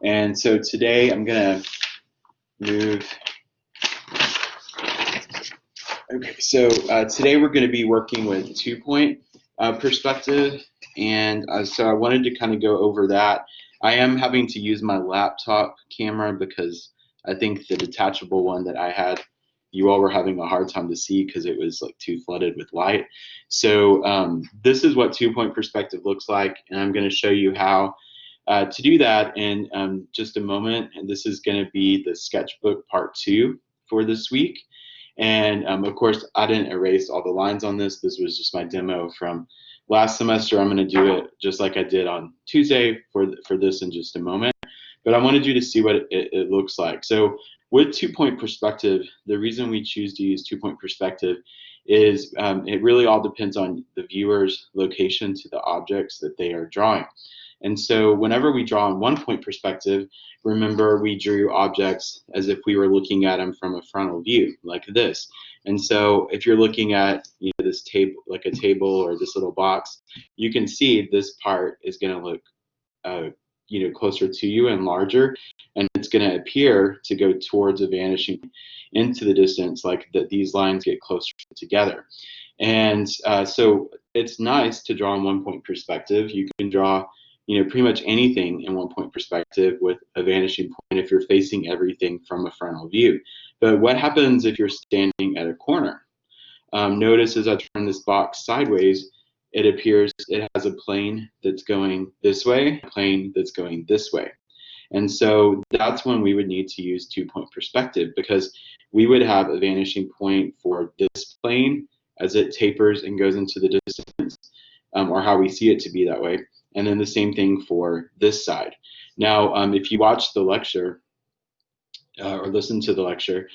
And so today I'm going to move. Okay, so today we're going to be working with 2-point perspective, and so I wanted to kind of go over that. I am having to use my laptop camera because I think the detachable one that I had, you all were having a hard time to see because it was like too flooded with light. So this is what 2-point perspective looks like, and I'm going to show you how to do that in just a moment. And this is going to be the sketchbook part 2 for this week. And of course, I didn't erase all the lines on this. This was just my demo from last semester. I'm going to do it just like I did on Tuesday for this in just a moment. But I wanted you to see what it looks like. So with 2-point perspective, the reason we choose to use 2-point perspective is it really all depends on the viewer's location to the objects that they are drawing. And so whenever we draw in 1-point perspective, remember we drew objects as if we were looking at them from a frontal view, like this. And so if you're looking at this table, like a table or this little box, you can see this part is going to look closer to you and larger, and it's going to appear to go towards a vanishing into the distance, like that these lines get closer together. And so it's nice to draw in 1-point perspective. You can draw pretty much anything in 1-point perspective with a vanishing point if you're facing everything from a frontal view. But what happens if you're standing at a corner? Notice as I turn this box sideways, it appears it has a plane that's going this way, a plane that's going this way. And so that's when we would need to use 2-point perspective, because we would have a vanishing point for this plane as it tapers and goes into the distance, or how we see it to be that way. And then the same thing for this side. Now, if you watch the lecture or listen to the lecture,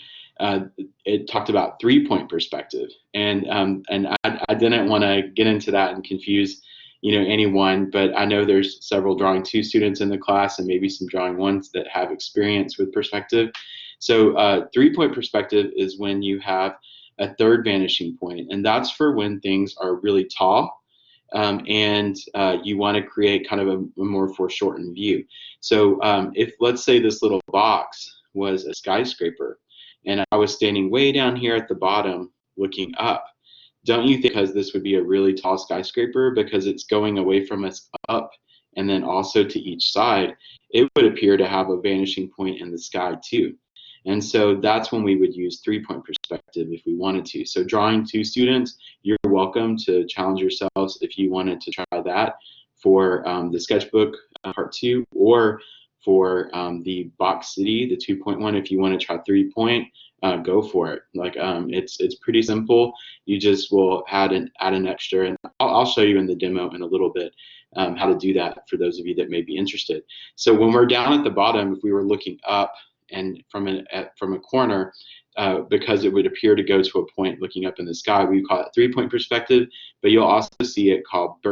it talked about 3-point perspective, and I didn't want to get into that and confuse anyone, but I know there's several drawing 2 students in the class and maybe some drawing 1s that have experience with perspective. So 3-point perspective is when you have a third vanishing point, and that's for when things are really tall. And you want to create kind of a more foreshortened view. So if, let's say, this little box was a skyscraper and I was standing way down here at the bottom looking up, don't you think, because this would be a really tall skyscraper, because it's going away from us up and then also to each side, it would appear to have a vanishing point in the sky too. And so that's when we would use 3-point perspective if we wanted to. So drawing 2 students, you're welcome to challenge yourselves if you wanted to try that for the sketchbook part 2, or for the box city, the 2.1. If you want to try 3-point, go for it. Like it's pretty simple. You just will add an extra, and I'll show you in the demo in a little bit how to do that for those of you that may be interested. So when we're down at the bottom, if we were looking up and from a corner, because it would appear to go to a point looking up in the sky, we call it 3-point perspective. But you'll also see it called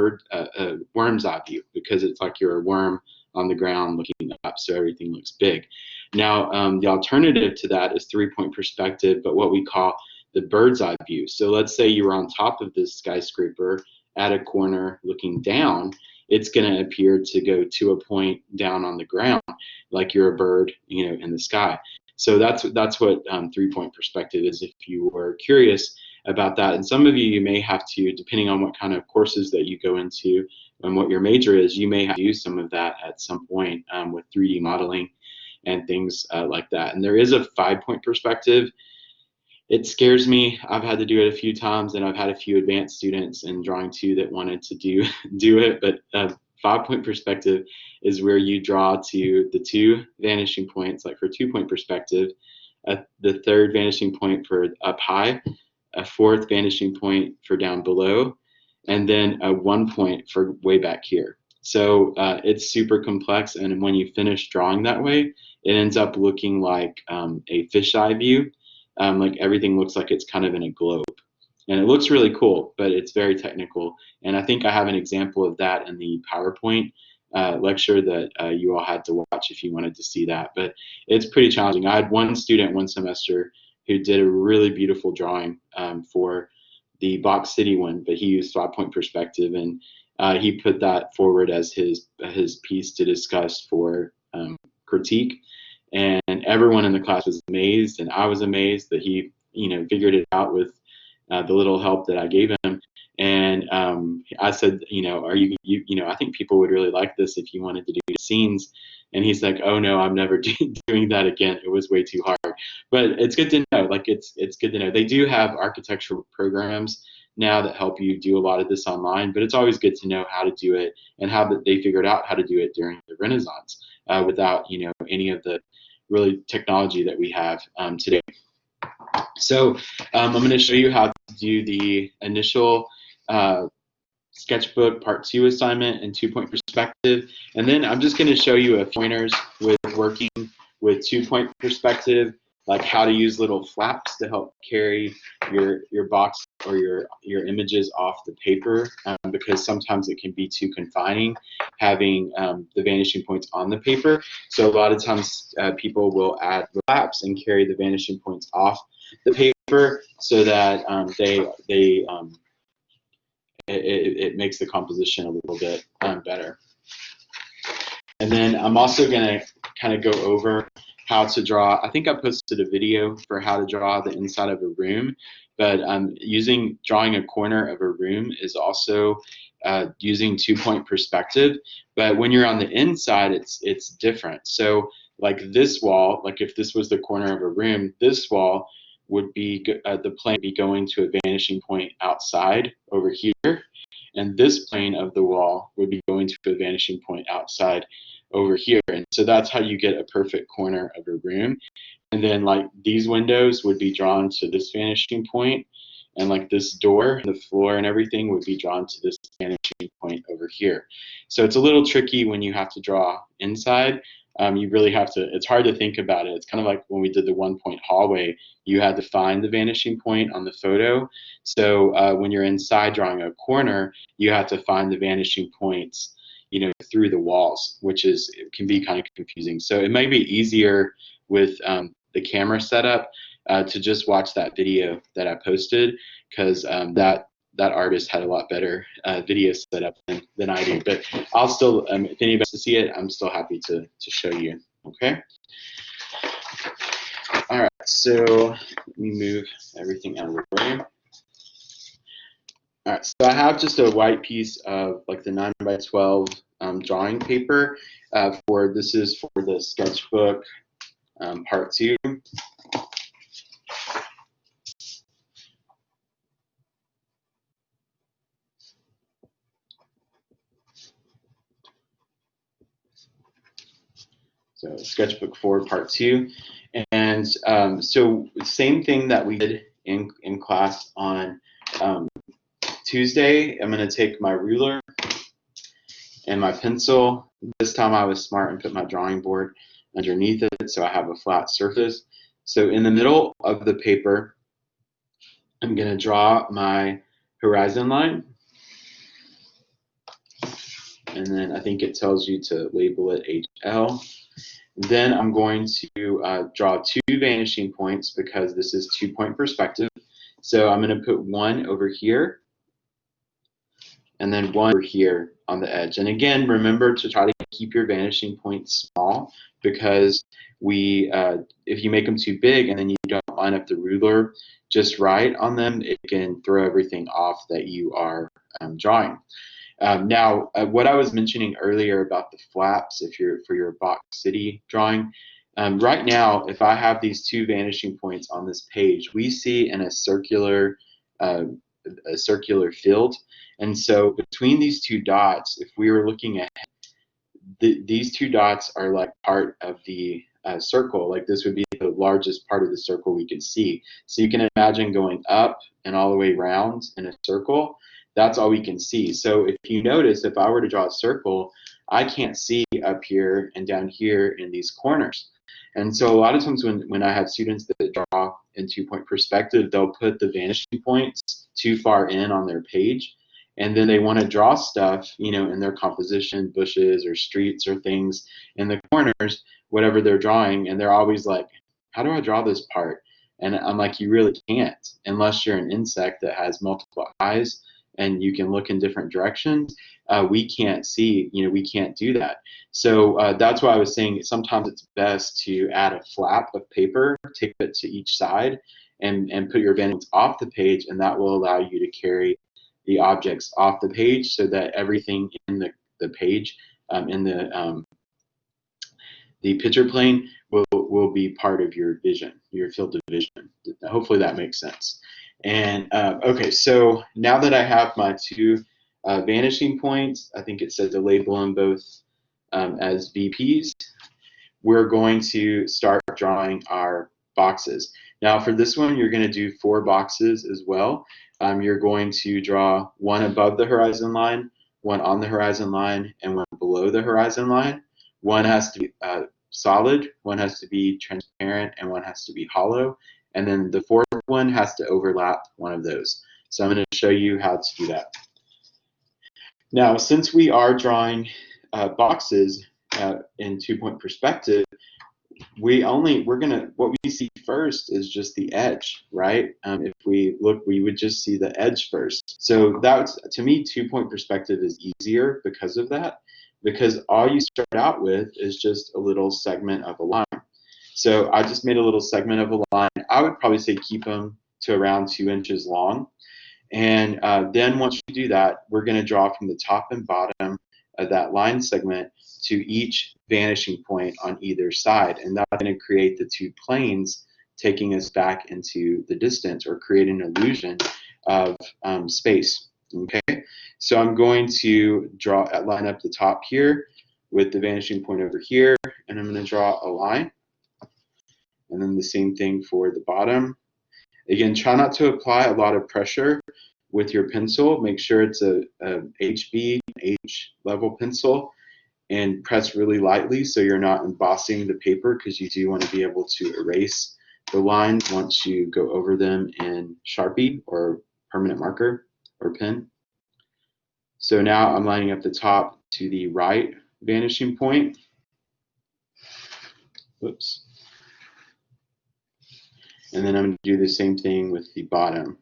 worm's eye view, because it's like you're a worm on the ground looking up, so everything looks big. Now, the alternative to that is 3-point perspective, but what we call the bird's eye view. So let's say you were on top of this skyscraper at a corner looking down. It's going to appear to go to a point down on the ground, like you're a bird, in the sky. So that's what 3-point perspective is, if you were curious about that. And some of you may have to, depending on what kind of courses that you go into and what your major is, you may have to use some of that at some point with 3D modeling and things like that. And there is a 5-point perspective. It scares me. I've had to do it a few times, and I've had a few advanced students in drawing 2 that wanted to do it. But 5-point perspective is where you draw to the 2 vanishing points, like for 2-point perspective, the 3rd vanishing point for up high, a 4th vanishing point for down below, and then a 1 point for way back here. So it's super complex, and when you finish drawing that way, it ends up looking like a fisheye view. Like everything looks like it's kind of in a globe. And it looks really cool, but it's very technical. And I think I have an example of that in the PowerPoint lecture that you all had to watch if you wanted to see that. But it's pretty challenging. I had one student one semester who did a really beautiful drawing for the box city one, but he used 5-point perspective, and he put that forward as his piece to discuss for critique, and everyone in the class was amazed, and I was amazed that he, figured it out with the little help that I gave him. And I said, are I think people would really like this if you wanted to do scenes. And he's like, oh no, I'm never doing that again. It was way too hard. But it's good to know. Like it's good to know. They do have architectural programs now that help you do a lot of this online, but it's always good to know how to do it and how they figured out how to do it during the Renaissance without any of the really technology that we have today. So I'm going to show you how to do the initial Sketchbook Part 2 assignment and 2-point perspective. And then I'm just going to show you a pointers with working with 2-point perspective, like how to use little flaps to help carry your box or your images off the paper, because sometimes it can be too confining having the vanishing points on the paper. So a lot of times people will add flaps and carry the vanishing points off the paper so that it makes the composition a little bit better. And then I'm also going to kind of go over how to draw. I think I posted a video for how to draw the inside of a room, but drawing a corner of a room is also using 2-point perspective. But when you're on the inside, it's different. So like this wall, like if this was the corner of a room, this wall would be the plane would be going to a vanishing point outside over here, and this plane of the wall would be going to a vanishing point outside over here. And so that's how you get a perfect corner of a room. And then like these windows would be drawn to this vanishing point, and like this door, the floor and everything would be drawn to this vanishing point over here. So it's a little tricky when you have to draw inside. You really have to, it's hard to think about it. It's kind of like when we did the 1-point hallway, you had to find the vanishing point on the photo. So when you're inside drawing a corner, you have to find the vanishing points, through the walls, which can be kind of confusing. So it might be easier with the camera setup to just watch that video that I posted, because that artist had a lot better video setup than I do. But I'll still, if anybody wants to see it, I'm still happy to show you. Okay. All right. So let me move everything out of the way. All right. So I have just a white piece of like the 9x12 drawing paper. This is for the Sketchbook Part 2. So Sketchbook 4 Part 2. And so same thing that we did in class on Tuesday. I'm going to take my ruler and my pencil. This time I was smart and put my drawing board underneath it so I have a flat surface. So in the middle of the paper, I'm going to draw my horizon line. And then I think it tells you to label it HL. Then I'm going to draw 2 vanishing points because this is 2-point perspective. So I'm going to put one over here and then one over here on the edge. And again, remember to try to keep your vanishing points small, because if you make them too big and then you don't line up the ruler just right on them, it can throw everything off that you are drawing. Now, what I was mentioning earlier about the flaps, for your box city drawing, right now, if I have these 2 vanishing points on this page, we see in a circular field. And so between these 2 dots, if we were looking at these 2 dots are like part of the circle. Like this would be the largest part of the circle we could see. So you can imagine going up and all the way around in a circle. That's all we can see. So if you notice, if I were to draw a circle, I can't see up here and down here in these corners. And so a lot of times when I have students that draw in 2-point perspective, they'll put the vanishing points too far in on their page. And then they want to draw stuff, in their composition, bushes or streets or things in the corners, whatever they're drawing. And they're always like, how do I draw this part? And I'm like, you really can't unless you're an insect that has multiple eyes and you can look in different directions, we can't see, we can't do that. So that's why I was saying sometimes it's best to add a flap of paper, tape it to each side, and put your vanishing points off the page, and that will allow you to carry the objects off the page so that everything in the page, in the picture plane, will be part of your vision, your field of vision. Hopefully that makes sense. And okay, so now that I have my two vanishing points, I think it said to label them both as VPs, we're going to start drawing our boxes. Now for this one, you're going to do 4 boxes as well. You're going to draw one above the horizon line, one on the horizon line, and one below the horizon line. One has to be solid, one has to be transparent, and one has to be hollow. And then the 4th one has to overlap one of those. So I'm going to show you how to do that. Now, since we are drawing boxes in 2-point perspective, what we see first is just the edge, right? If we look, we would just see the edge first. So that's, to me, 2-point perspective is easier because of that, because all you start out with is just a little segment of a line. So I just made a little segment of a line. I would probably say keep them to around 2 inches long. And then once you do that, we're going to draw from the top and bottom of that line segment to each vanishing point on either side. And that's going to create the 2 planes, taking us back into the distance, or create an illusion of space. Okay, so I'm going to line up the top here with the vanishing point over here, and I'm going to draw a line. And then the same thing for the bottom. Again, try not to apply a lot of pressure with your pencil. Make sure it's a HB, H level pencil, and press really lightly so you're not embossing the paper, because you do want to be able to erase the lines once you go over them in Sharpie or permanent marker or pen. So now I'm lining up the top to the right vanishing point. Whoops. And then I'm going to do the same thing with the bottom.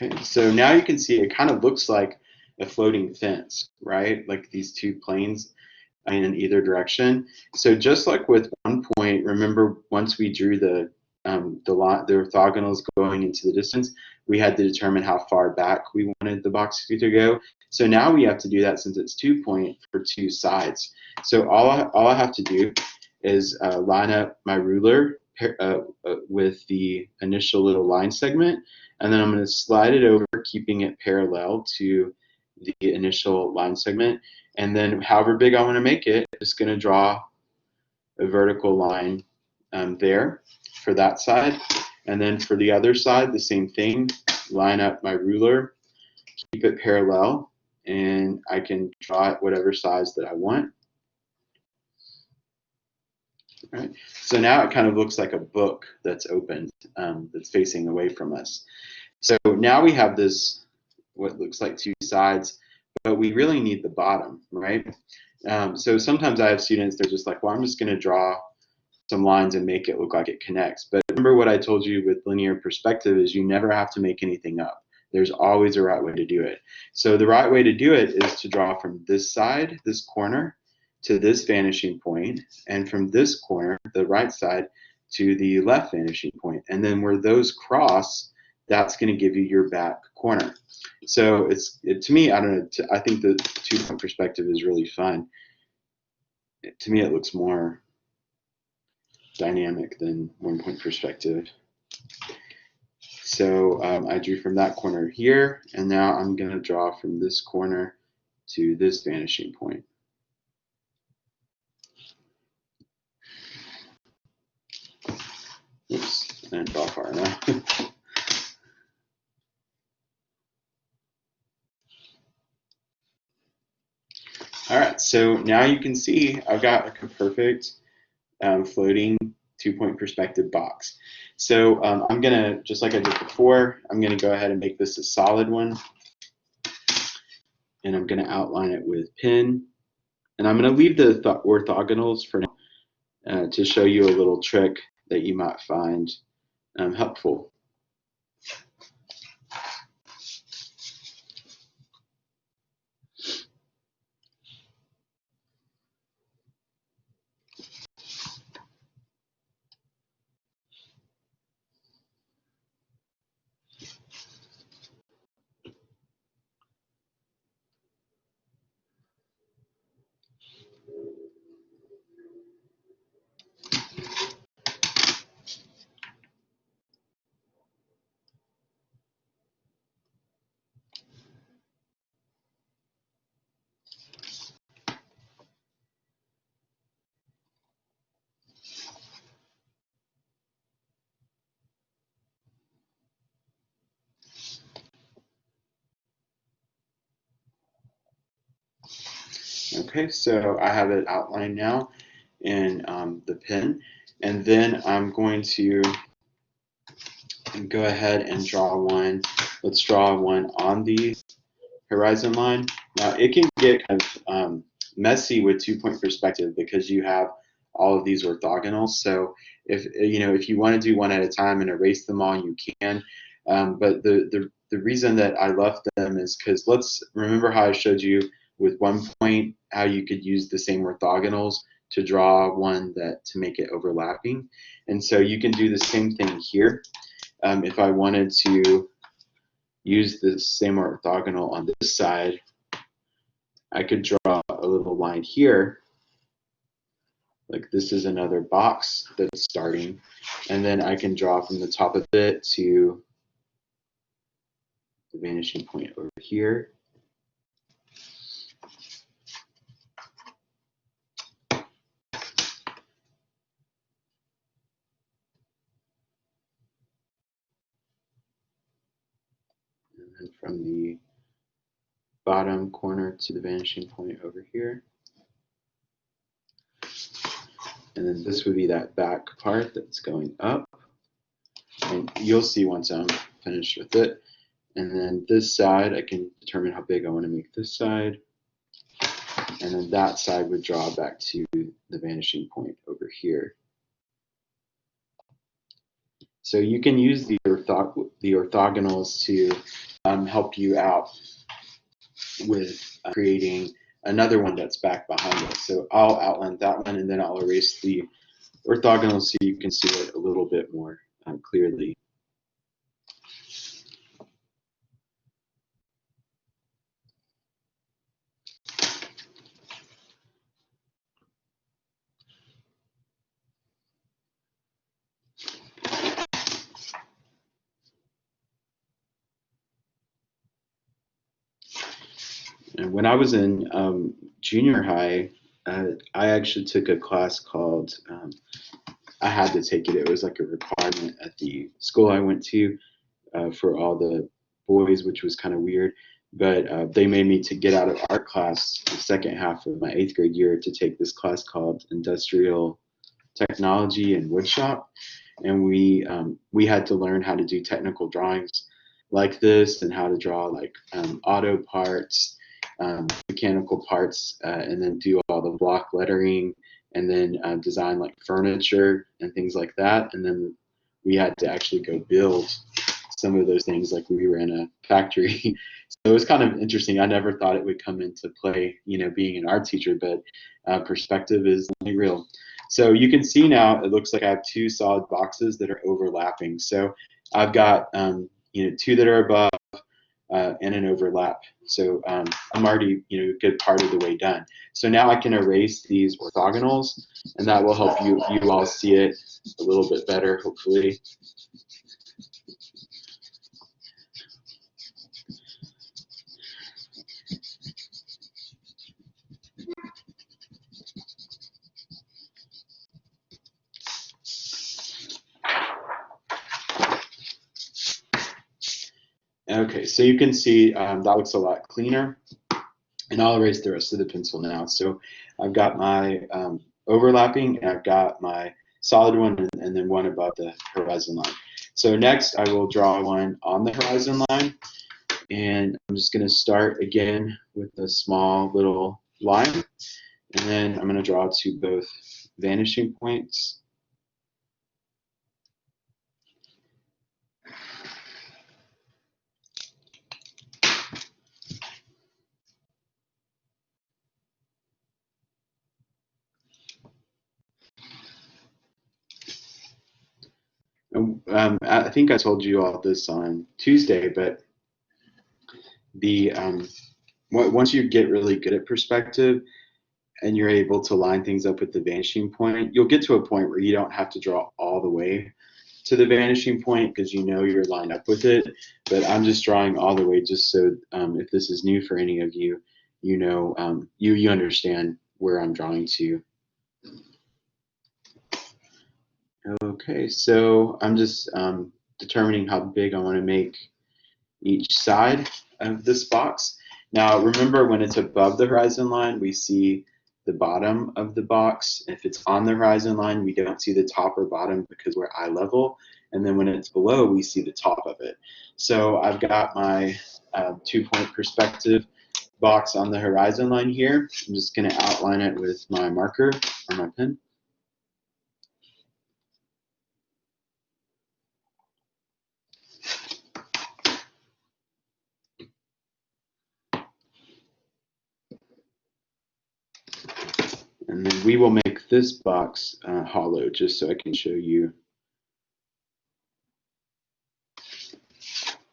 Okay, so now you can see it kind of looks like a floating fence, right? Like these 2 planes in either direction. So just like with 1 point, remember once we drew the orthogonals going into the distance, we had to determine how far back we wanted the box to go. So now we have to do that since it's 2 point for 2 sides. So all I have to do is line up my ruler with the initial little line segment, and then I'm going to slide it over, keeping it parallel to the initial line segment. And then however big I want to make it, I'm just going to draw a vertical line there for that side. And then for the other side, the same thing, line up my ruler, keep it parallel, and I can draw it whatever size that I want. Right. So now it kind of looks like a book that's opened, that's facing away from us. So now we have this, what looks like 2 sides, but we really need the bottom, right? So sometimes I have students, they're just like, well, I'm just going to draw some lines and make it look like it connects. But remember what I told you with linear perspective is you never have to make anything up. There's always a right way to do it. So the right way to do it is to draw from this side, this corner, to this vanishing point, and from this corner, the right side, to the left vanishing point. And then where those cross, that's going to give you your back corner. So to me, I don't know, I think the 2-point perspective is really fun. To me, it looks more dynamic than 1-point perspective. So I drew from that corner here, and now I'm going to draw from this corner to this vanishing point. Oops, I didn't draw far enough. All right, so now you can see I've got like a perfect floating 2-point perspective box. So I'm gonna, just like I did before, I'm gonna go ahead and make this a solid one. And I'm gonna outline it with pen. And I'm gonna leave the orthogonals for now to show you a little trick that you might find helpful. Okay, so I have it outlined now in the pen, and then I'm going to go ahead and draw one. Let's draw one on the horizon line. Now it can get kind of messy with 2-point perspective because you have all of these orthogonals. So if you want to do one at a time and erase them all, you can. But the reason that I left them is because let's remember how I showed you with 1 point how you could use the same orthogonals to draw one to make it overlapping. And so you can do the same thing here. If I wanted to use the same orthogonal on this side, I could draw a little line here, like this is another box that's starting, and then I can draw from the top of it to the vanishing point over here. And then from the bottom corner to the vanishing point over here. And then this would be that back part that's going up. And you'll see once I'm finished with it. And then this side, I can determine how big I want to make this side. And then that side would draw back to the vanishing point over here. So you can use the orthogonals to help you out with creating another one that's back behind it. So I'll outline that one, and then I'll erase the orthogonal so you can see it a little bit more clearly. And when I was in junior high, I actually took a class called, I had to take it, it was like a requirement at the school I went to for all the boys, which was kind of weird. But they made me to get out of art class the second half of my 8th grade year to take this class called Industrial Technology and Woodshop. And we had to learn how to do technical drawings like this and how to draw like auto parts, mechanical parts, and then do all the block lettering, and then design like furniture and things like that. And then we had to actually go build some of those things like we were in a factory. So it was kind of interesting. I never thought it would come into play, being an art teacher, but perspective is only real. So you can see now it looks like I have 2 solid boxes that are overlapping. So I've got 2 that are above and an overlap. So I'm already a good part of the way done. So now I can erase these orthogonals, and that will help you all see it a little bit better, hopefully. Okay, so you can see that looks a lot cleaner, and I'll erase the rest of the pencil now. So I've got my overlapping, and I've got my solid one, and then one above the horizon line. So next I will draw one on the horizon line, and I'm just going to start again with a small little line, and then I'm going to draw 2 both vanishing points. I think I told you all this on Tuesday, but the once you get really good at perspective and you're able to line things up with the vanishing point, you'll get to a point where you don't have to draw all the way to the vanishing point because you know you're lined up with it. But I'm just drawing all the way just so if this is new for any of you, you know, you understand where I'm drawing to. Okay, so I'm just determining how big I want to make each side of this box. Now remember, when it's above the horizon line, we see the bottom of the box. If it's on the horizon line, we don't see the top or bottom because we're eye level. And then when it's below, we see the top of it. So I've got my 2-point perspective box on the horizon line here. I'm just going to outline it with my marker or my pen. And then we will make this box hollow just so I can show you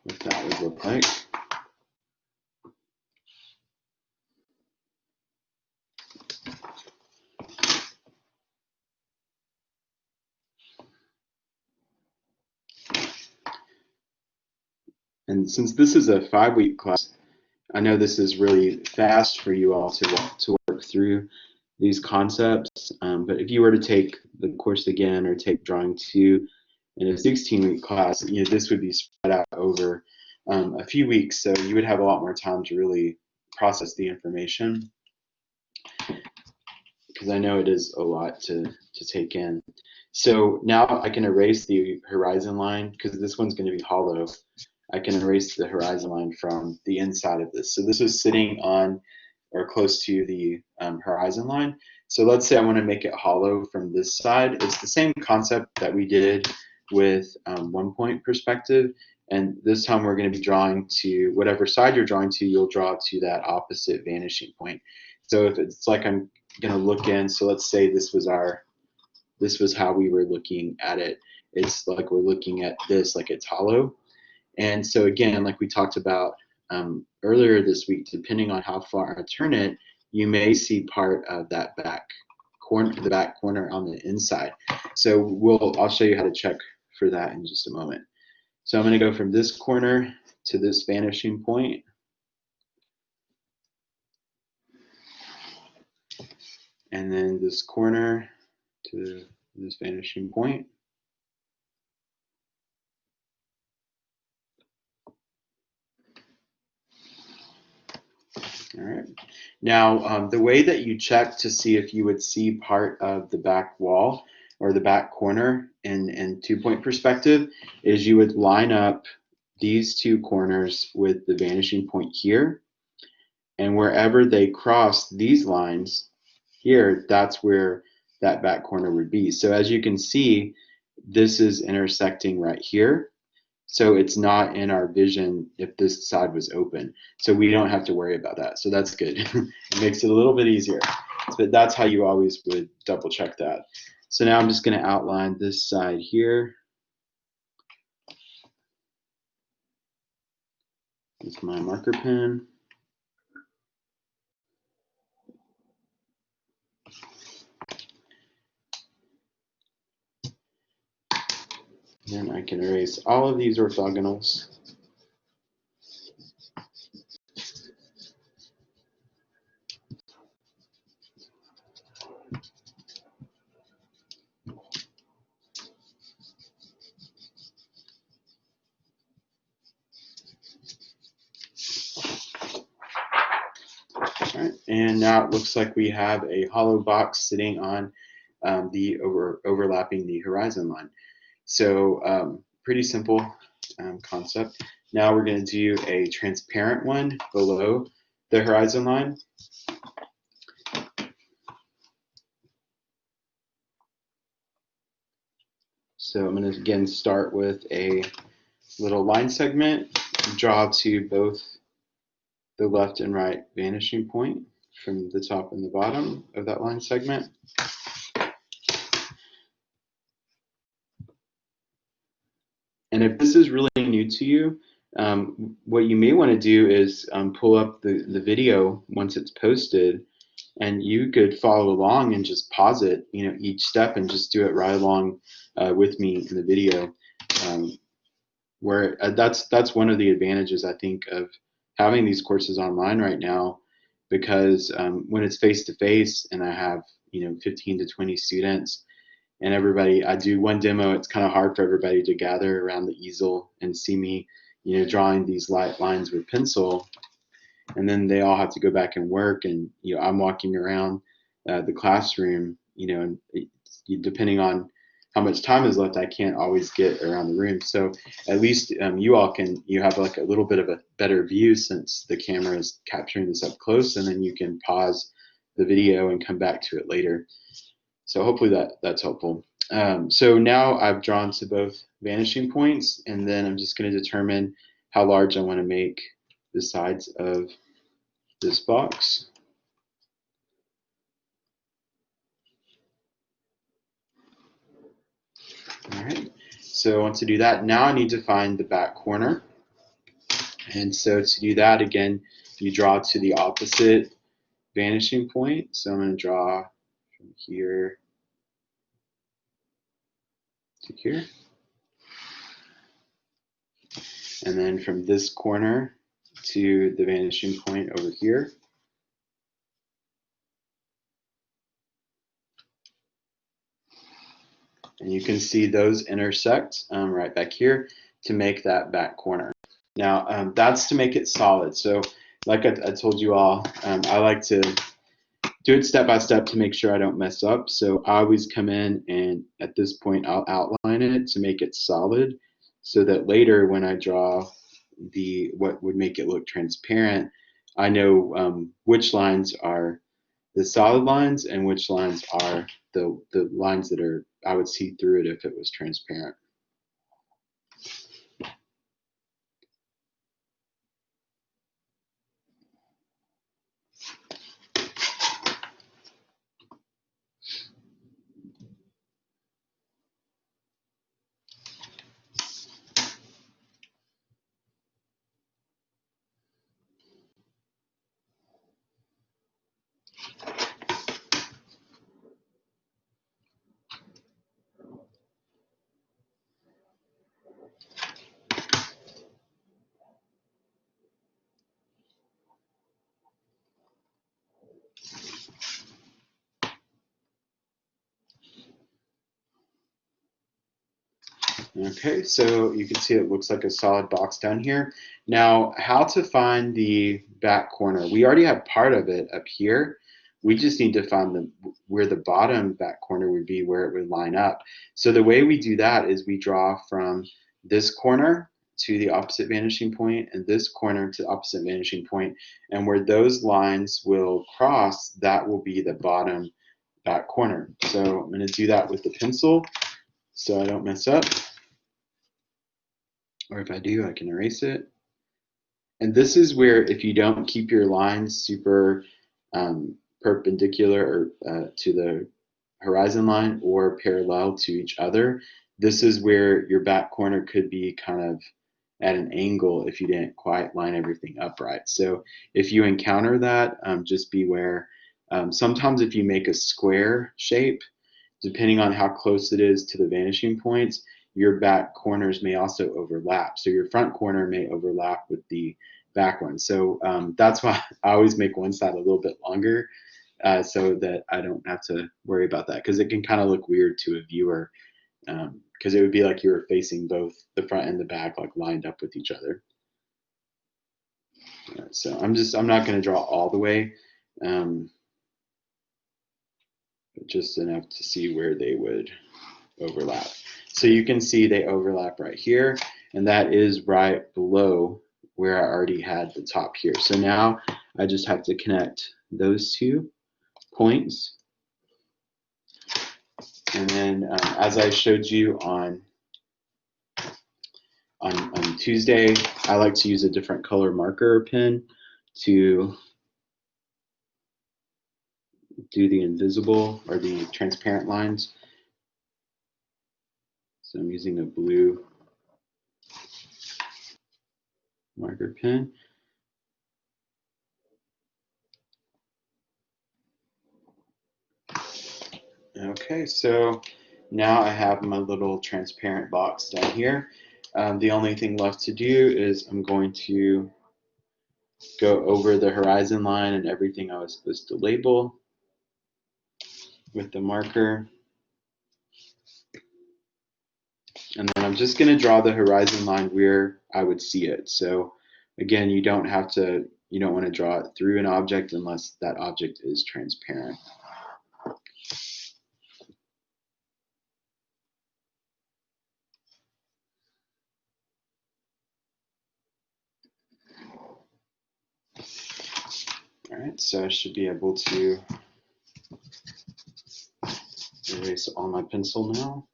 what that would look like. And since this is a 5-week class, I know this is really fast for you all to work through these concepts. But if you were to take the course again or take Drawing 2 in a 16-week class, you know, this would be spread out over a few weeks, so you would have a lot more time to really process the information, because I know it is a lot to take in. So now I can erase the horizon line because this one's going to be hollow. I can erase the horizon line from the inside of this. So this is sitting on or close to the horizon line. So let's say I want to make it hollow from this side. It's the same concept that we did with 1-point perspective. And this time we're going to be drawing to whatever side you're drawing to, you'll draw to that opposite vanishing point. So if it's like I'm going to look in, so let's say this was how we were looking at it. It's like we're looking at this like it's hollow. And so again, like we talked about earlier this week, depending on how far I turn it, you may see part of that back corner, the back corner on the inside. So I'll show you how to check for that in just a moment. So I'm going to go from this corner to this vanishing point. And then this corner to this vanishing point. All right. Now, the way that you check to see if you would see part of the back wall or the back corner in 2-point perspective is you would line up these two corners with the vanishing point here. And wherever they cross these lines here, that's where that back corner would be. So as you can see, this is intersecting right here. So it's not in our vision if this side was open. So we don't have to worry about that. So that's good. It makes it a little bit easier. But that's how you always would double check that. So now I'm just going to outline this side here with my marker pen. Then I can erase all of these orthogonals. All right, and now it looks like we have a hollow box sitting on overlapping the horizon line. So pretty simple concept. Now we're going to do a transparent one below the horizon line. So I'm going to again start with a little line segment, draw to both the left and right vanishing point from the top and the bottom of that line segment. is really new to you, what you may want to do is pull up the video once it's posted, and you could follow along and just pause it, each step, and just do it right along with me in the video. Where that's one of the advantages, I think, of having these courses online right now, because when it's face to face and I have 15 to 20 students, and everybody, I do one demo, it's kind of hard for everybody to gather around the easel and see me drawing these light lines with pencil, and then they all have to go back and work, and I'm walking around the classroom, and depending on how much time is left, I can't always get around the room. So at least you have like a little bit of a better view, since the camera is capturing this up close, and then you can pause the video and come back to it later. So hopefully that's helpful. So now I've drawn to both vanishing points, and then I'm just going to determine how large I want to make the sides of this box. All right, so once I do that, now I need to find the back corner. And so to do that, again, you draw to the opposite vanishing point. So I'm going to draw from here to here. And then from this corner to the vanishing point over here. And you can see those intersect right back here to make that back corner. Now, that's to make it solid. So like I told you all, I like to do it step by step to make sure I don't mess up. So I always come in, and at this point I'll outline it to make it solid, so that later when I draw what would make it look transparent, I know which lines are the solid lines and which lines are the lines that I would see through it if it was transparent. Okay, so you can see it looks like a solid box down here. Now, how to find the back corner? We already have part of it up here. We just need to find where the bottom back corner would be, where it would line up. So the way we do that is we draw from this corner to the opposite vanishing point, and this corner to the opposite vanishing point, and where those lines will cross, that will be the bottom back corner. So I'm going to do that with the pencil so I don't mess up. Or if I do, I can erase it. And this is where, if you don't keep your lines super perpendicular or to the horizon line or parallel to each other, this is where your back corner could be kind of at an angle if you didn't quite line everything up right. So if you encounter that, just beware. Sometimes if you make a square shape, depending on how close it is to the vanishing points, your back corners may also overlap. So your front corner may overlap with the back one. So that's why I always make one side a little bit longer, so that I don't have to worry about that, because it can kind of look weird to a viewer, because it would be like you were facing both the front and the back like lined up with each other. So I'm not going to draw all the way, but just enough to see where they would overlap. So you can see they overlap right here, and that is right below where I already had the top here. So now I just have to connect those 2 points. And then as I showed you on Tuesday, I like to use a different color marker pen to do the invisible or the transparent lines. So I'm using a blue marker pen. Okay, so now I have my little transparent box down here. The only thing left to do is I'm going to go over the horizon line and everything I was supposed to label with the marker. And then I'm just going to draw the horizon line where I would see it. So again, you don't want to draw it through an object unless that object is transparent. All right, so I should be able to erase all my pencil now.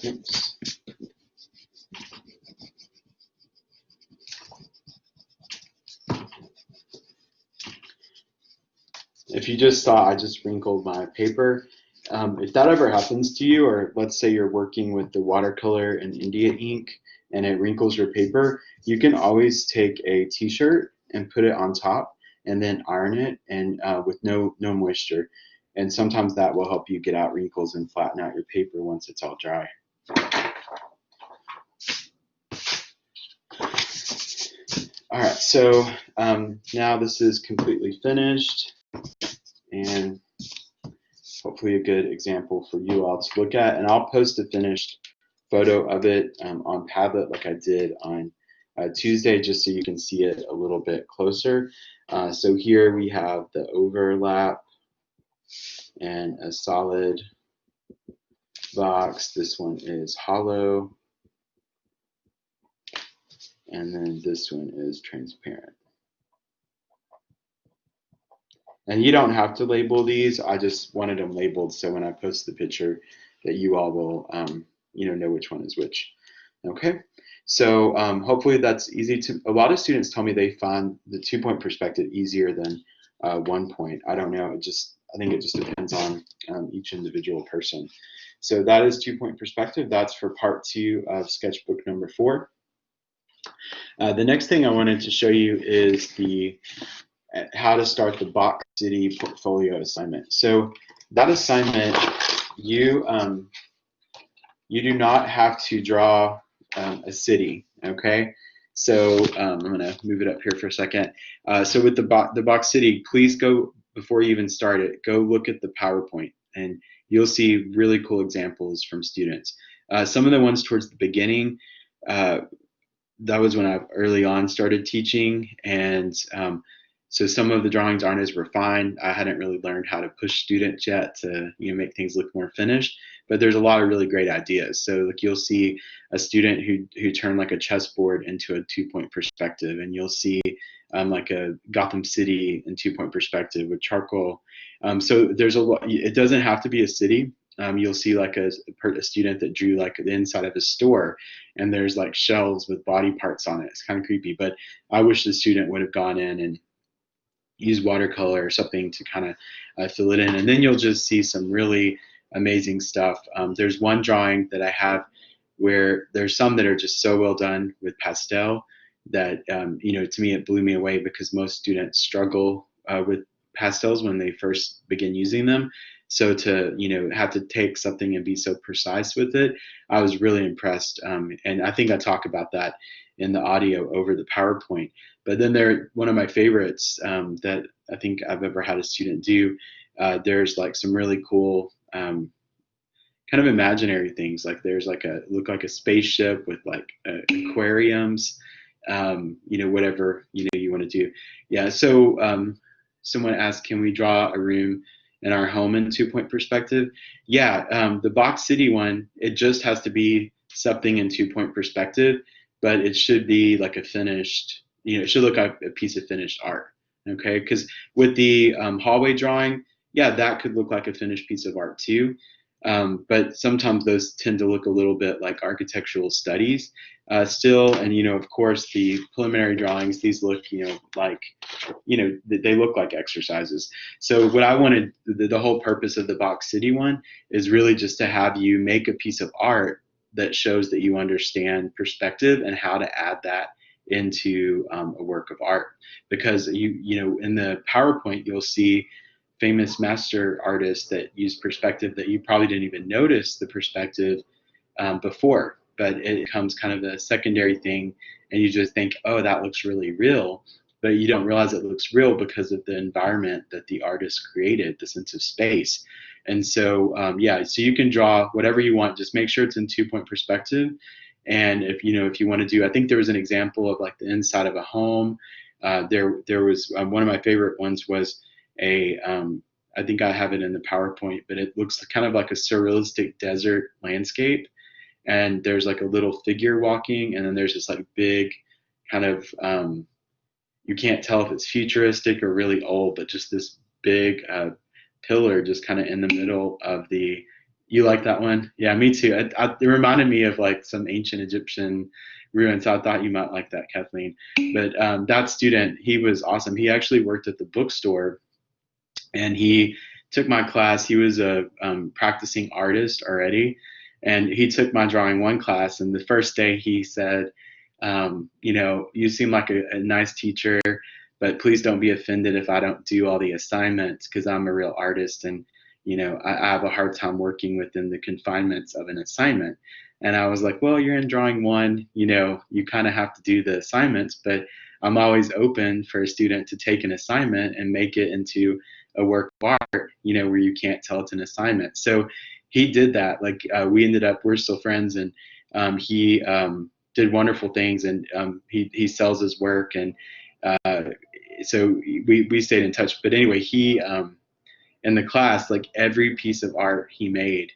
Oops. If you just saw, I just wrinkled my paper. If that ever happens to you, or let's say you're working with the watercolor and India ink and it wrinkles your paper, you can always take a t-shirt and put it on top and then iron it and with no moisture. And sometimes that will help you get out wrinkles and flatten out your paper once it's all dry. All right, so now this is completely finished, and hopefully a good example for you all to look at. And I'll post a finished photo of it on Padlet like I did on Tuesday, just so you can see it a little bit closer. So here we have the overlap and a solid box. This one is hollow. And then this one is transparent. And you don't have to label these. I just wanted them labeled so when I post the picture that you all will know which one is which. Okay, so hopefully that's easy to. A lot of students tell me they find the 2-point perspective easier than 1 point. I don't know. I think it just depends on each individual person. So that is 2-point perspective. That's for part 2 of sketchbook number 4. The next thing I wanted to show you is how to start the Box City portfolio assignment. So that assignment, you do not have to draw a city, okay? So I'm gonna move it up here for a second. So with the Box City, please go, before you even start it, go look at the PowerPoint and you'll see really cool examples from students. Some of the ones towards the beginning, that was when I early on started teaching, and so some of the drawings aren't as refined. I hadn't really learned how to push students yet to make things look more finished, but there's a lot of really great ideas. So like you'll see a student who turned like a chessboard into a 2-point perspective, and you'll see like a Gotham City in 2-point perspective with charcoal. So there's a lot. It doesn't have to be a city. You'll see like a student that drew like the inside of a store, and there's like shelves with body parts on it. It's kind of creepy, but I wish the student would have gone in and used watercolor or something to kind of fill it in, and then you'll just see some really amazing stuff. There's one drawing that I have where there's some that are just so well done with pastel that to me it blew me away, because most students struggle with pastels when they first begin using them. So to have to take something and be so precise with it, I was really impressed. And I think I talk about that in the audio over the PowerPoint. But then one of my favorites that I think I've ever had a student do, there's like some really cool kind of imaginary things. Like there's like look like a spaceship with like aquariums, whatever you want to do. Yeah. So someone asked, can we draw a room in our home in 2-point perspective? Yeah. The Box City one, it just has to be something in 2-point perspective, but it should be like a finished. It should look like a piece of finished art. Okay. Because with the hallway drawing, yeah, that could look like a finished piece of art too. But sometimes those tend to look a little bit like architectural studies still. And, of course, the preliminary drawings, these look, like, they look like exercises. So what I wanted, the whole purpose of the Box City one is really just to have you make a piece of art that shows that you understand perspective and how to add that into a work of art. Because in the PowerPoint, you'll see famous master artists that use perspective that you probably didn't even notice the perspective before, but it becomes kind of a secondary thing, and you just think, oh, that looks really real, but you don't realize it looks real because of the environment that the artist created, the sense of space. And so, yeah, so you can draw whatever you want. Just make sure it's in 2-point perspective. And if you want to do, I think there was an example of like the inside of a home. There was one of my favorite ones was I think I have it in the PowerPoint, but it looks kind of like a surrealistic desert landscape, and there's like a little figure walking, and then there's this like big kind of you can't tell if it's futuristic or really old, but just this big pillar just kind of in the middle of the. You like that one? Yeah, me too. It reminded me of like some ancient Egyptian ruins. So I thought you might like that, Kathleen. But that student, he was awesome. He actually worked at the bookstore, and he took my class. He was a practicing artist already, and he took my drawing one class. And the first day he said, you seem like a nice teacher, but please don't be offended if I don't do all the assignments, because I'm a real artist, and I have a hard time working within the confinements of an assignment. And I was like, well, you're in drawing one, you kind of have to do the assignments, but I'm always open for a student to take an assignment and make it into a work of art, where you can't tell it's an assignment. So he did that. Like we're still friends, and he did wonderful things, and he sells his work, and so we stayed in touch. But anyway, he in the class, like every piece of art he made,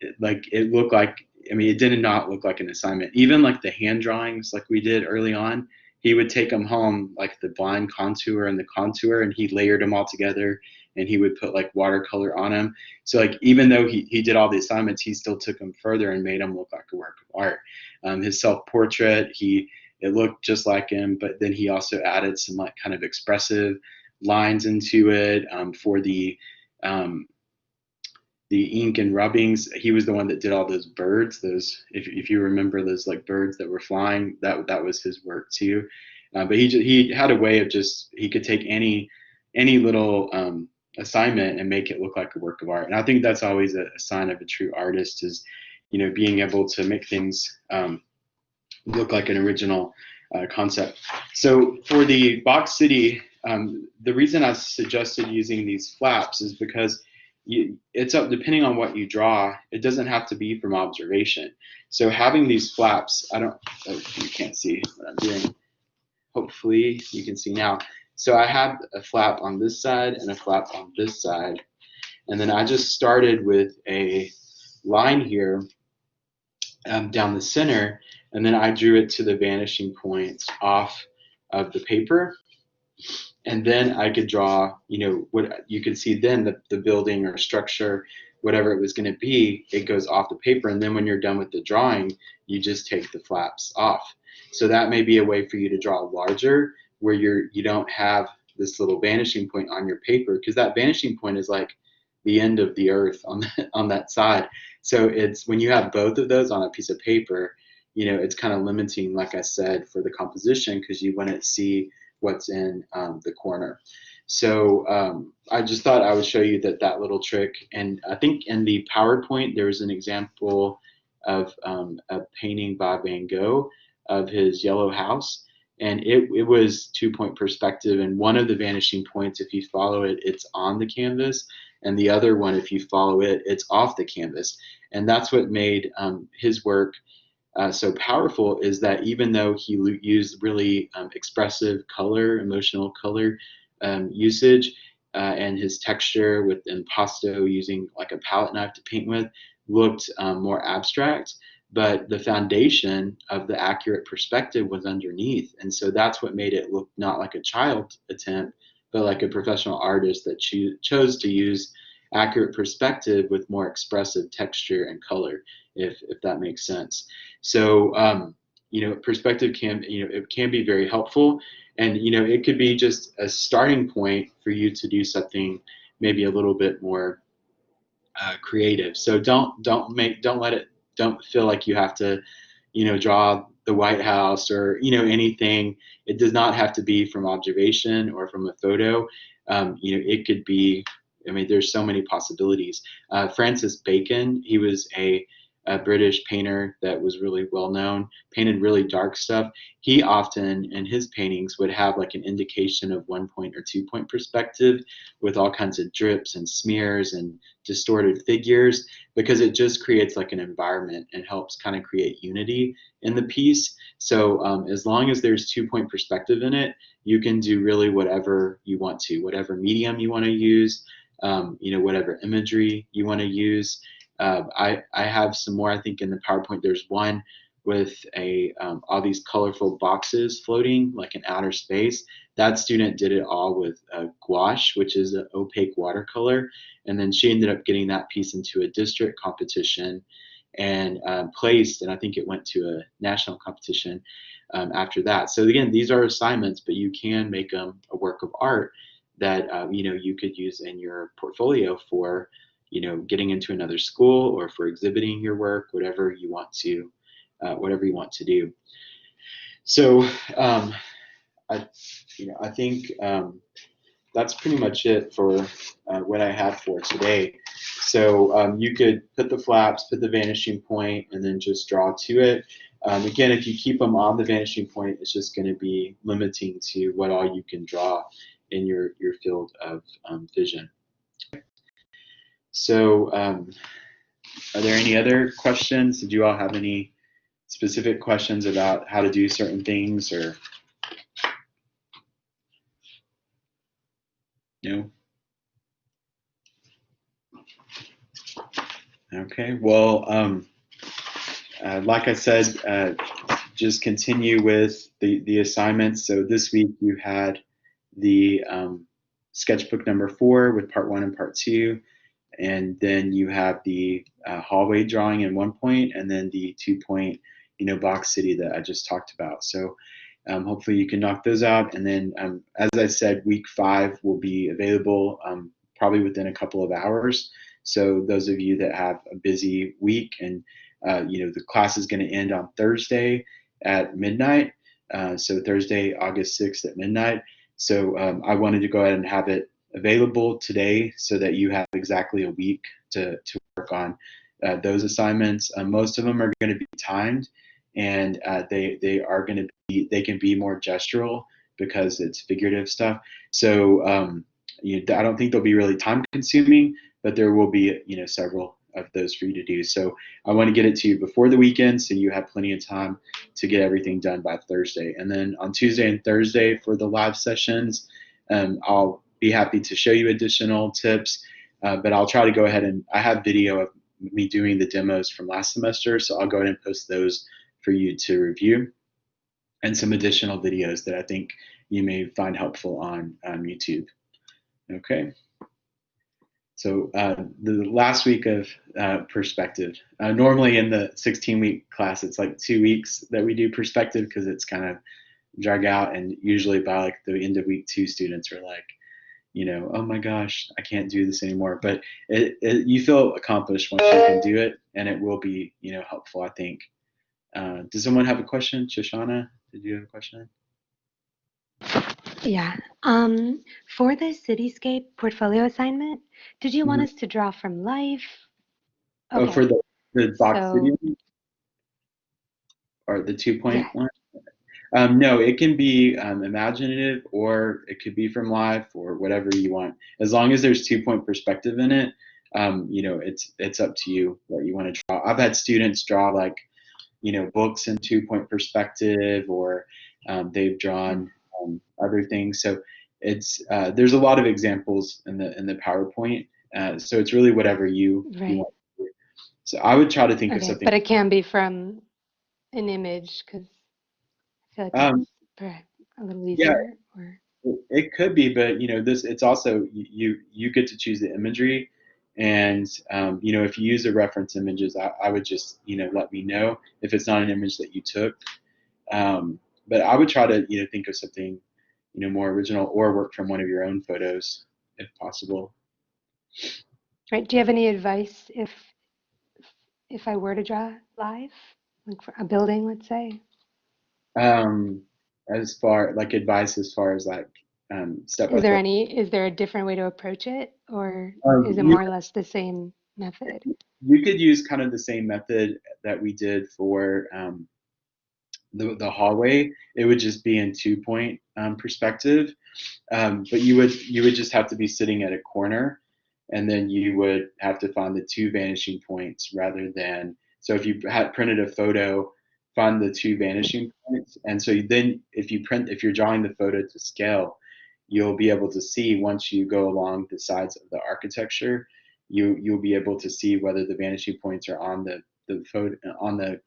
it looked like, I mean, it did not look like an assignment. Even like the hand drawings, like we did early on, he would take them home, like the blind contour and the contour, and he layered them all together, and he would put like watercolor on them. So like, even though he did all the assignments, he still took them further and made them look like a work of art. His self-portrait, it looked just like him, but then he also added some like kind of expressive lines into it for um, the ink and rubbings. He was the one that did all those birds. Those, if you remember those like birds that were flying, that was his work too. But he had a way of he could take any little assignment and make it look like a work of art. And I think that's always a sign of a true artist, is being able to make things look like an original concept. So for the Box City, the reason I suggested using these flaps is because it's up, depending on what you draw, it doesn't have to be from observation. So having these flaps, you can't see what I'm doing. Hopefully you can see now. So I have a flap on this side and a flap on this side. And then I just started with a line here down the center, and then I drew it to the vanishing points off of the paper. And then I could draw, what you could see then, the building or structure, whatever it was going to be, it goes off the paper. And then when you're done with the drawing, you just take the flaps off. So that may be a way for you to draw larger, where you don't have this little vanishing point on your paper, because that vanishing point is like the end of the earth on that side. So it's when you have both of those on a piece of paper, it's kind of limiting, like I said, for the composition, because you wouldn't see what's in the corner. So I just thought I would show you that little trick. And I think in the PowerPoint, there was an example of a painting by Van Gogh of his yellow house. And it was 2-point perspective. And one of the vanishing points, if you follow it, it's on the canvas. And the other one, if you follow it, it's off the canvas. And that's what made his work so powerful, is that even though he used really expressive color, emotional color usage, and his texture with impasto, using like a palette knife to paint with, looked more abstract, but the foundation of the accurate perspective was underneath. And so that's what made it look not like a child attempt, but like a professional artist that chose to use accurate perspective with more expressive texture and color, if that makes sense. So perspective can, it can be very helpful, and it could be just a starting point for you to do something maybe a little bit more creative. So don't feel like you have to draw the White House or anything. It does not have to be from observation or from a photo. It could be. I mean, there's so many possibilities. Francis Bacon, he was a British painter that was really well known, painted really dark stuff. He often, in his paintings, would have like an indication of 1 point or 2 point perspective with all kinds of drips and smears and distorted figures, because it just creates like an environment and helps kind of create unity in the piece. So as long as there's 2 point perspective in it, you can do really whatever you want to, whatever medium you want to use, whatever imagery you want to use. I have some more, I think, in the PowerPoint. There's one with all these colorful boxes floating like in outer space. That student did it all with gouache, which is an opaque watercolor. And then she ended up getting that piece into a district competition and placed, and I think it went to a national competition after that. So again, these are assignments, but you can make them a work of art that you could use in your portfolio for getting into another school or for exhibiting your work, whatever you want to do. So I think that's pretty much it for what I have for today. So you could put the flaps, put the vanishing point, and then just draw to it. Again, if you keep them on the vanishing point, it's just going to be limiting to what all you can draw in your field of vision. So are there any other questions? Did you all have any specific questions about how to do certain things, or no? Okay, well, like I said, just continue with the assignments. So this week you had the sketchbook number 4 with part 1 and part 2, and then you have the hallway drawing in 1 point, and then the 2 point, box city that I just talked about. So hopefully you can knock those out, and then as I said, week 5 will be available probably within a couple of hours. So those of you that have a busy week, and the class is going to end on Thursday at midnight. So Thursday, August 6th at midnight. So I wanted to go ahead and have it available today so that you have exactly a week to work on those assignments. Most of them are going to be timed, and they can be more gestural because it's figurative stuff. So I don't think they'll be really time consuming, but there will be several of those for you to do. So I want to get it to you before the weekend so you have plenty of time to get everything done by Thursday. And then on Tuesday and Thursday for the live sessions, I'll be happy to show you additional tips, but I'll try to go ahead, and I have video of me doing the demos from last semester, so I'll go ahead and post those for you to review, and some additional videos that I think you may find helpful on YouTube. Okay. So the last week of perspective, normally in the 16-week class, it's like 2 weeks that we do perspective because it's kind of drag out, and usually by like the end of week 2, students are like, oh my gosh, I can't do this anymore. But you feel accomplished once you can do it, and it will be helpful, I think. Does someone have a question? Shoshana, did you have a question? Yeah. For the cityscape portfolio assignment, did you want us to draw from life? Okay. Oh, for the box video or the 2 point one? No, it can be imaginative, or it could be from life, or whatever you want. As long as there's 2 point perspective in it, it's up to you what you want to draw. I've had students draw like books in 2 point perspective, or they've drawn other things. So it's there's a lot of examples in the PowerPoint. So it's really whatever you want to do. So I would try to think of something. But it can be from an image, because I feel like that's perhaps a little easier. Yeah, it could be, but it's also you get to choose the imagery. And if you use the reference images, I would just let me know if it's not an image that you took. But I would try to think of something more original, or work from one of your own photos if possible. Right. Do you have any advice if I were to draw live, like for a building, let's say? As far like advice, as far as like step by Is there step. is there a different way to approach it, or is it You more or less the same method? you could use kind of the same method that we did for the hallway. It would just be in 2-point perspective. But you would just have to be sitting at a corner, and then you would have to find the two vanishing points rather than. So if you had printed a photo, find the two vanishing points, and so then if you're drawing the photo to scale, you'll be able to see once you go along the sides of the architecture, you'll be able to see whether the vanishing points are on the photo on the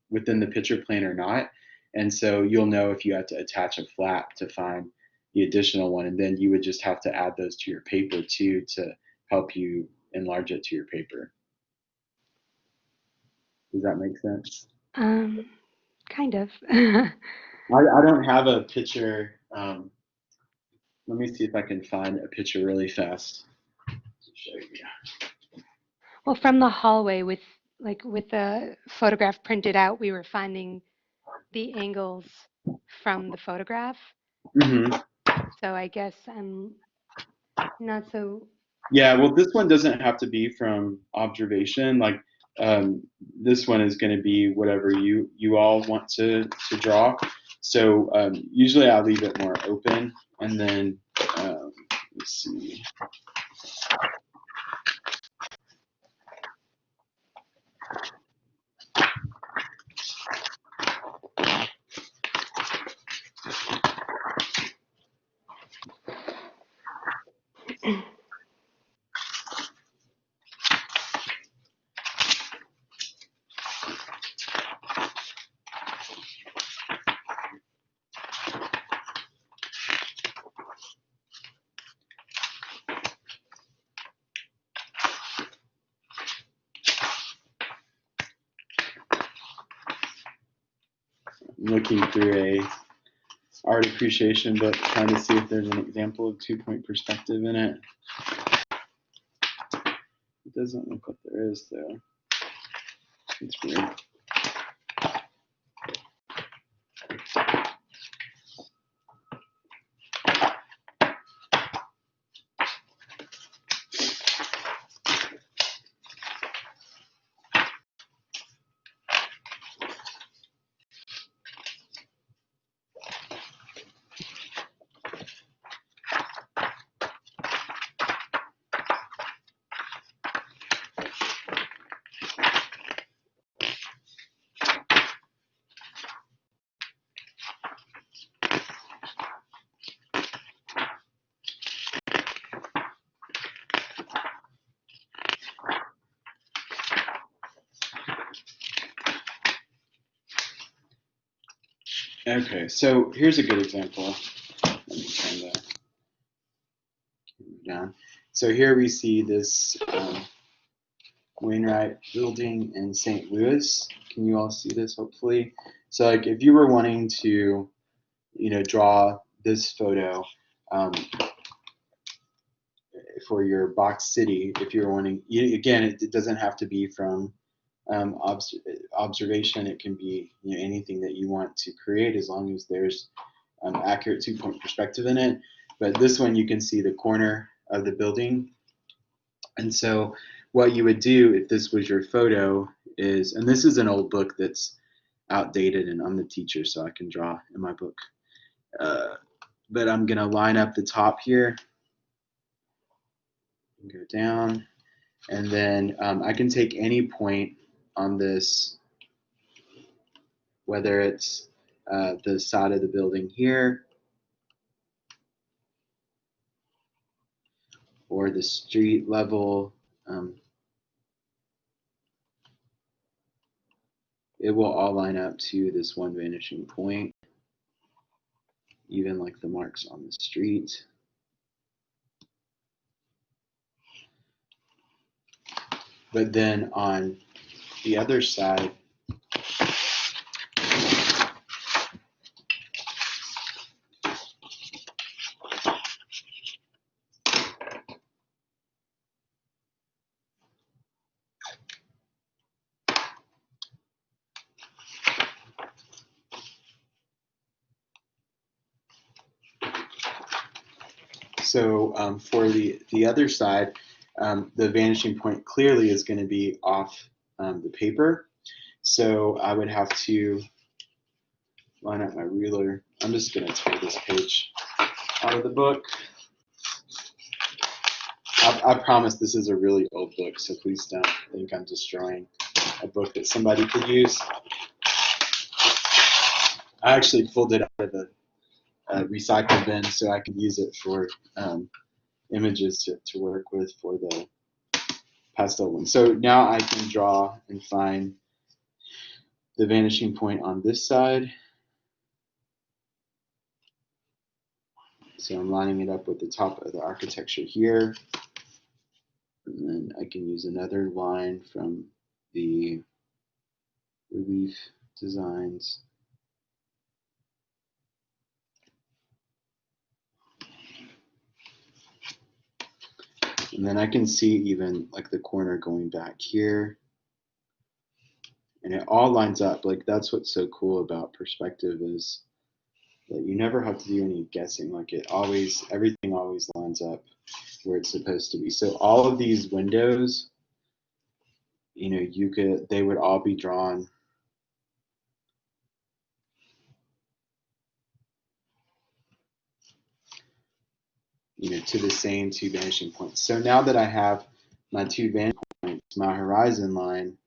within the picture plane or not. And so you'll know if you have to attach a flap to find the additional one, and then you would just have to add those to your paper too to help you enlarge it to your paper. Does that make sense? Kind of. I don't have a picture. Let me see if I can find a picture really fast to show you. Well, from the hallway with the photograph printed out, we were finding the angles from the photograph. Mm-hmm. So I guess I'm not so. Yeah, well, this one doesn't have to be from observation. Like um, this one is going to be whatever you all want to draw. So usually I leave it more open, and then let's see. I'm looking through a art appreciation book, trying to see if there's an example of 2-point perspective in it. It doesn't look like there is, though. It's weird. Okay, so here's a good example. Let me turn the camera down. So here we see this Wainwright building in St. Louis. Can you all see this, hopefully? So like if you were wanting to, draw this photo for your box city, if you're wanting, again, it doesn't have to be from observation. It can be anything that you want to create, as long as there's accurate 2-point perspective in it. But this one, you can see the corner of the building. And so what you would do if this was your photo is, and this is an old book that's outdated, and I'm the teacher, so I can draw in my book. But I'm going to line up the top here and go down. And then I can take any point on this, whether it's the side of the building here or the street level. It will all line up to this one vanishing point, even like the marks on the street. But then on the other side, so for the other side, the vanishing point clearly is going to be off the paper. So I would have to line up my ruler. I'm just going to tear this page out of the book. I promise this is a really old book, so please don't think I'm destroying a book that somebody could use. I actually pulled it out of the recycle bin so I could use it for images to work with for the pastel one. So now I can draw and find the vanishing point on this side. So I'm lining it up with the top of the architecture here. And then I can use another line from the relief designs. And then I can see even like the corner going back here. And it all lines up. Like that's what's so cool about perspective is that you never have to do any guessing. Like everything always lines up where it's supposed to be. So all of these windows, they would all be drawn to the same two vanishing points. So now that I have my two vanishing points, my horizon line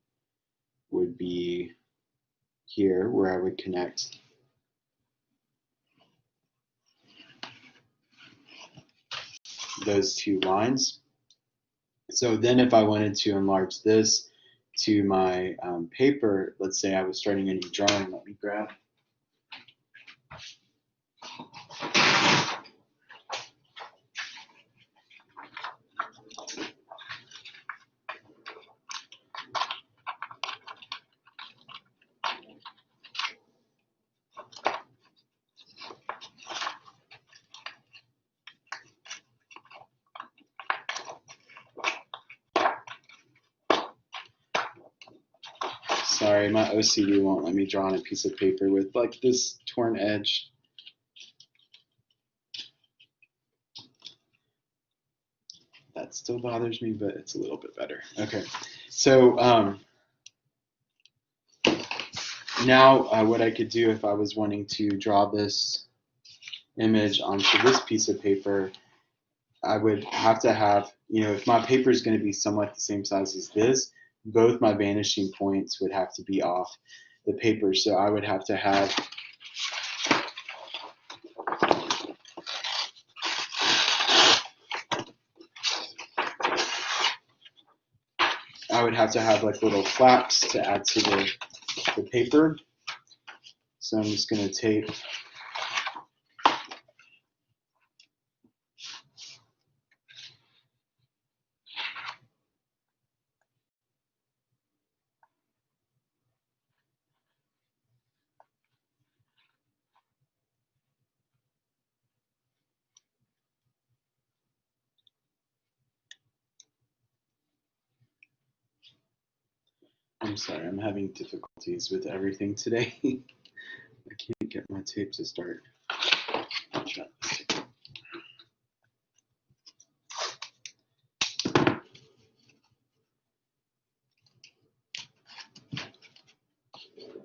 would be here where I would connect those two lines. So then if I wanted to enlarge this to my paper, let's say I was starting a new drawing, let me grab. Sorry, my OCD won't let me draw on a piece of paper with like this torn edge. That still bothers me, but it's a little bit better. Okay, so now what I could do if I was wanting to draw this image onto this piece of paper, I would have to have, if my paper is going to be somewhat the same size as this, both my vanishing points would have to be off the paper. So I would have to have like little flaps to add to the paper. So I'm just going to tape I'm sorry, I'm having difficulties with everything today. I can't get my tape to start.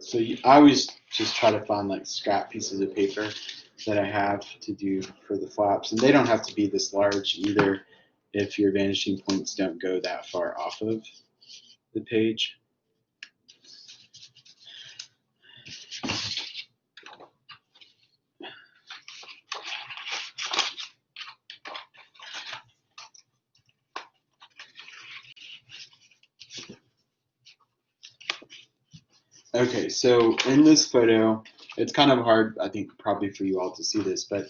So I always just try to find like scrap pieces of paper that I have to do for the flaps. And they don't have to be this large either if your vanishing points don't go that far off of the page. Okay, so in this photo, it's kind of hard, I think, probably for you all to see this, but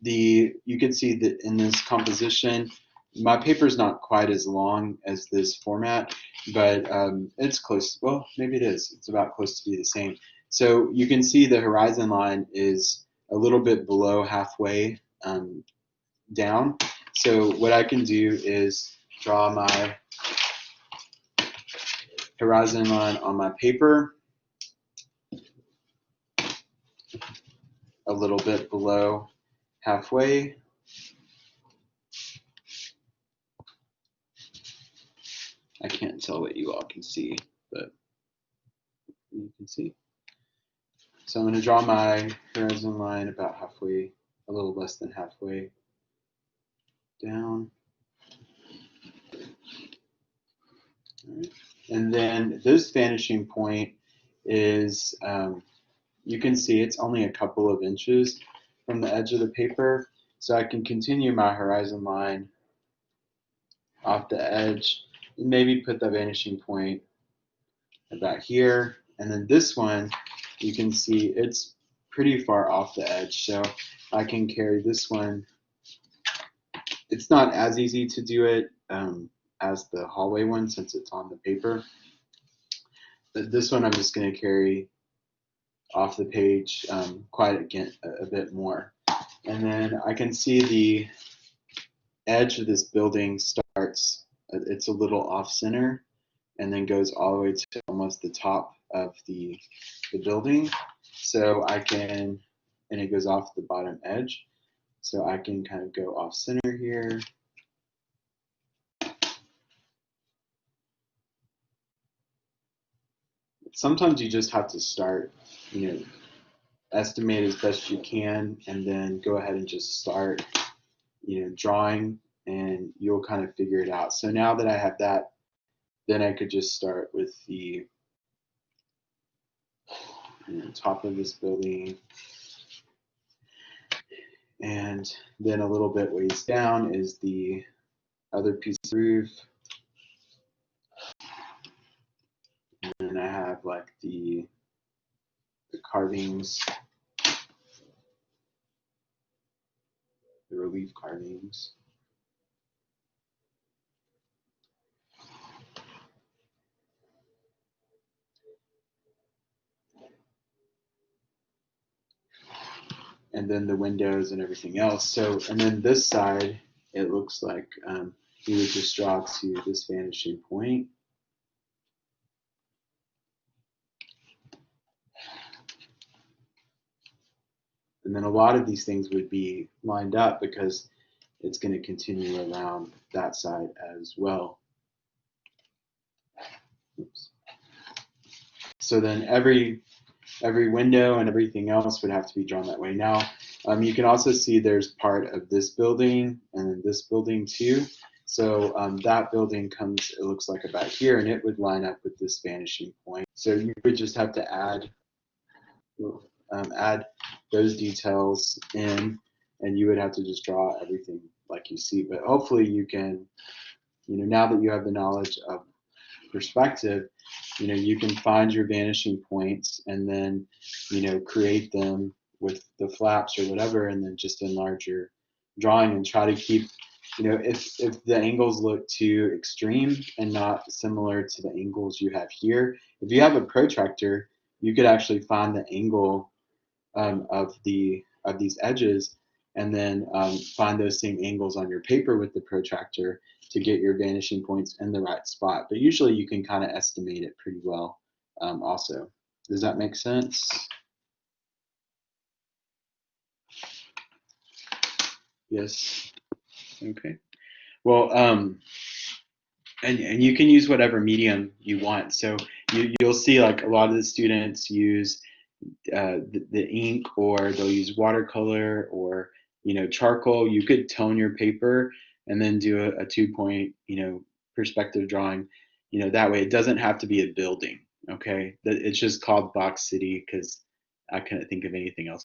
you can see that in this composition, my paper's not quite as long as this format, but it's close. Well, maybe it is. It's about close to be the same. So you can see the horizon line is a little bit below halfway down. So what I can do is draw my horizon line on my paper a little bit below halfway. I can't tell what you all can see, but you can see. So I'm going to draw my horizon line about halfway, a little less than halfway down. All right. And then this vanishing point is, you can see it's only a couple of inches from the edge of the paper. So I can continue my horizon line off the edge and maybe put the vanishing point about here. And then this one, you can see it's pretty far off the edge. So I can carry this one. It's not as easy to do it as the hallway one since it's on the paper. But this one I'm just going to carry off the page quite a bit more. And then I can see the edge of this building starts, it's a little off center and then goes all the way to almost the top of the building. So I can, and it goes off the bottom edge. So I can kind of go off center here. Sometimes you just have to start, estimate as best you can, and then go ahead and just start, drawing, and you'll kind of figure it out. So now that I have that, then I could just start with the top of this building, and then a little bit ways down is the other piece of roof, and then I have like the carvings, the relief carvings. And then the windows and everything else. So, and then this side, it looks like you would just draw to this vanishing point. And then a lot of these things would be lined up because it's going to continue around that side as well. Oops. So then every window and everything else would have to be drawn that way. Now, you can also see there's part of this building and then this building too. So that building comes, it looks like about here, and it would line up with this vanishing point. So you would just have to add those details in, and you would have to just draw everything like you see. But hopefully you can, now that you have the knowledge of perspective, you can find your vanishing points and then, create them with the flaps or whatever, and then just enlarge your drawing and try to keep, if the angles look too extreme and not similar to the angles you have here, if you have a protractor, you could actually find the angle of these edges, and then find those same angles on your paper with the protractor to get your vanishing points in the right spot. But usually you can kind of estimate it pretty well also. Does that make sense? Yes. Okay. Well, and you can use whatever medium you want. So you'll see like a lot of the students use the ink, or they'll use watercolor, or charcoal. You could tone your paper and then do a 2-point perspective drawing. That way it doesn't have to be a building. Okay, it's just called Box City because I couldn't think of anything else